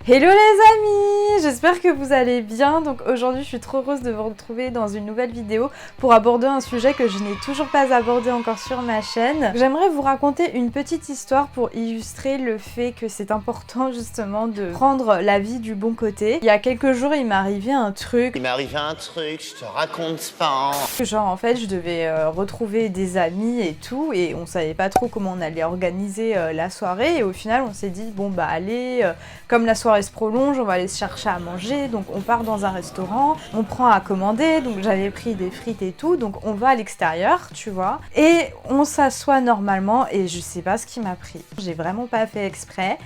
Hello les amis, j'espère que vous allez bien. Donc aujourd'hui je suis trop heureuse de vous retrouver dans une nouvelle vidéo pour aborder un sujet que je n'ai toujours pas abordé encore sur ma chaîne. J'aimerais vous raconter une petite histoire pour illustrer le fait que c'est important justement de prendre la vie du bon côté. Il y a quelques jours il m'est arrivé un truc. Je te raconte pas. Genre en fait je devais retrouver des amis et tout et on savait pas trop comment on allait organiser la soirée et au final on s'est dit bon bah allez, comme la soirée se prolonge, on va aller se chercher à manger, donc on part dans un restaurant, on prend à commander, donc j'avais pris des frites et tout, donc on va à l'extérieur, tu vois, et on s'assoit normalement et je sais pas ce qui m'a pris. J'ai vraiment pas fait exprès.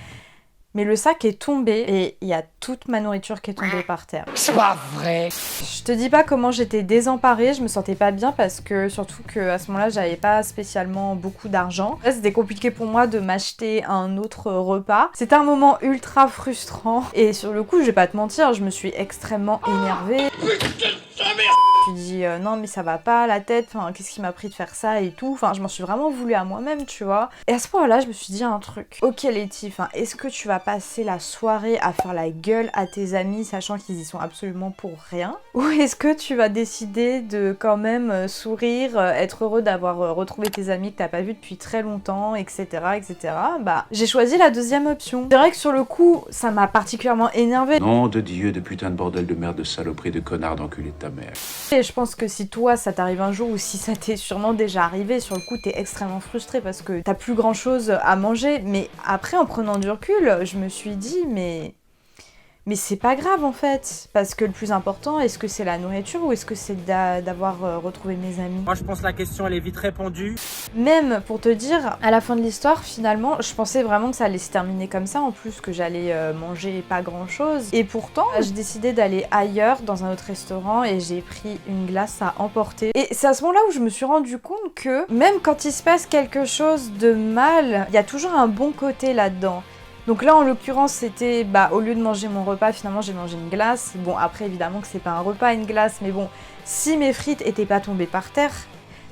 Mais le sac est tombé et il y a toute ma nourriture qui est tombée par terre. C'est pas vrai. Je te dis pas comment j'étais désemparée, je me sentais pas bien parce que surtout qu'à ce moment-là j'avais pas spécialement beaucoup d'argent. C'était compliqué pour moi de m'acheter un autre repas. C'était un moment ultra frustrant et sur le coup je vais pas te mentir, je me suis extrêmement énervée. Tu dis non mais ça va pas la tête, enfin qu'est-ce qui m'a pris de faire ça et tout, enfin je m'en suis vraiment voulu à moi-même tu vois. Et à ce moment-là je me suis dit un truc. Ok Letty, enfin est-ce que tu vas passer la soirée à faire la gueule à tes amis sachant qu'ils y sont absolument pour rien? Ou est-ce que tu vas décider de quand même sourire, être heureux d'avoir retrouvé tes amis que t'as pas vu depuis très longtemps, etc. etc. Bah j'ai choisi la deuxième option. C'est vrai que sur le coup ça m'a particulièrement énervée. Nom de Dieu, de putain de bordel de merde, de saloperie, de connard, d'enculé de ta mère. Et je pense que si toi ça t'arrive un jour ou si ça t'est sûrement déjà arrivé, sur le coup t'es extrêmement frustré parce que t'as plus grand chose à manger. Mais après en prenant du recul, je me suis dit mais c'est pas grave en fait, parce que le plus important, est-ce que c'est la nourriture ou est-ce que c'est d'avoir retrouvé mes amis? Moi je pense que la question elle est vite répondue. Même pour te dire, à la fin de l'histoire, finalement, je pensais vraiment que ça allait se terminer comme ça, en plus que j'allais manger pas grand chose. Et pourtant, j'ai décidé d'aller ailleurs, dans un autre restaurant, et j'ai pris une glace à emporter. Et c'est à ce moment-là où je me suis rendu compte que, même quand il se passe quelque chose de mal, il y a toujours un bon côté là-dedans. Donc là en l'occurrence c'était, au lieu de manger mon repas finalement j'ai mangé une glace. Bon après évidemment que c'est pas un repas une glace, mais bon, si mes frites étaient pas tombées par terre,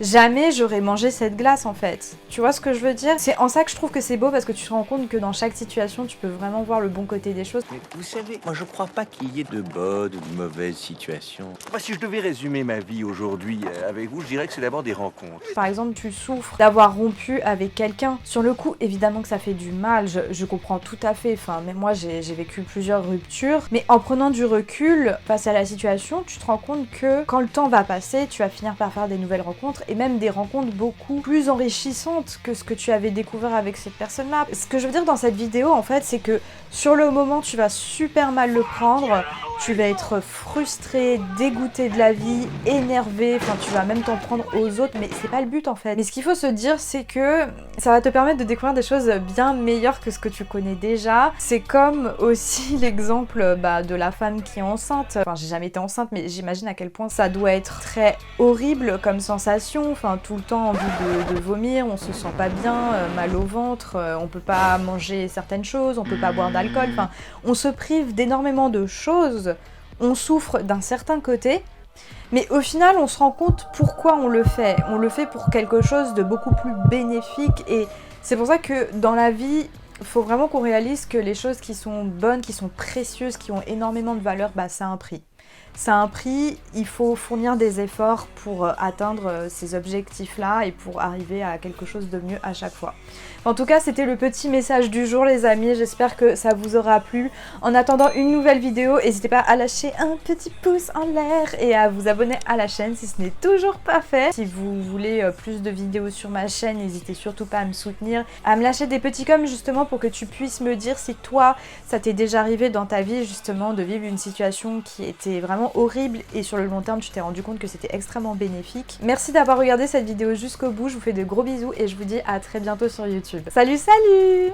jamais j'aurais mangé cette glace en fait. Tu vois ce que je veux dire? C'est en ça que je trouve que c'est beau parce que tu te rends compte que dans chaque situation tu peux vraiment voir le bon côté des choses. Mais vous savez, moi je crois pas qu'il y ait de bonnes ou de mauvaises situations. Moi, si je devais résumer ma vie aujourd'hui avec vous, je dirais que c'est d'abord des rencontres. Par exemple, tu souffres d'avoir rompu avec quelqu'un. Sur le coup, évidemment que ça fait du mal, je comprends tout à fait. Enfin, même moi, j'ai vécu plusieurs ruptures. Mais en prenant du recul face à la situation, tu te rends compte que quand le temps va passer, tu vas finir par faire des nouvelles rencontres et même des rencontres beaucoup plus enrichissantes que ce que tu avais découvert avec cette personne-là. Ce que je veux dire dans cette vidéo, en fait, c'est que sur le moment, tu vas super mal le prendre. Tu vas être frustré, dégoûté de la vie, énervé, enfin tu vas même t'en prendre aux autres, mais c'est pas le but en fait. Mais ce qu'il faut se dire, c'est que ça va te permettre de découvrir des choses bien meilleures que ce que tu connais déjà. C'est comme aussi l'exemple de la femme qui est enceinte. Enfin j'ai jamais été enceinte, mais j'imagine à quel point ça doit être très horrible comme sensation. Enfin tout le temps envie de vomir, on se sent pas bien, mal au ventre, on peut pas manger certaines choses, on peut pas boire d'alcool, enfin on se prive d'énormément de choses. On souffre d'un certain côté, mais au final on se rend compte pourquoi on le fait. On le fait pour quelque chose de beaucoup plus bénéfique et c'est pour ça que dans la vie, il faut vraiment qu'on réalise que les choses qui sont bonnes, qui sont précieuses, qui ont énormément de valeur, ça a un prix. Ça a un prix, il faut fournir des efforts pour atteindre ces objectifs-là et pour arriver à quelque chose de mieux à chaque fois. En tout cas, c'était le petit message du jour les amis, j'espère que ça vous aura plu. En attendant une nouvelle vidéo, n'hésitez pas à lâcher un petit pouce en l'air et à vous abonner à la chaîne si ce n'est toujours pas fait. Si vous voulez plus de vidéos sur ma chaîne, n'hésitez surtout pas à me soutenir, à me lâcher des petits coms justement pour que tu puisses me dire si toi, ça t'est déjà arrivé dans ta vie justement de vivre une situation qui était vraiment horrible et sur le long terme tu t'es rendu compte que c'était extrêmement bénéfique. Merci d'avoir regardé cette vidéo jusqu'au bout, je vous fais de gros bisous et je vous dis à très bientôt sur YouTube. Salut salut!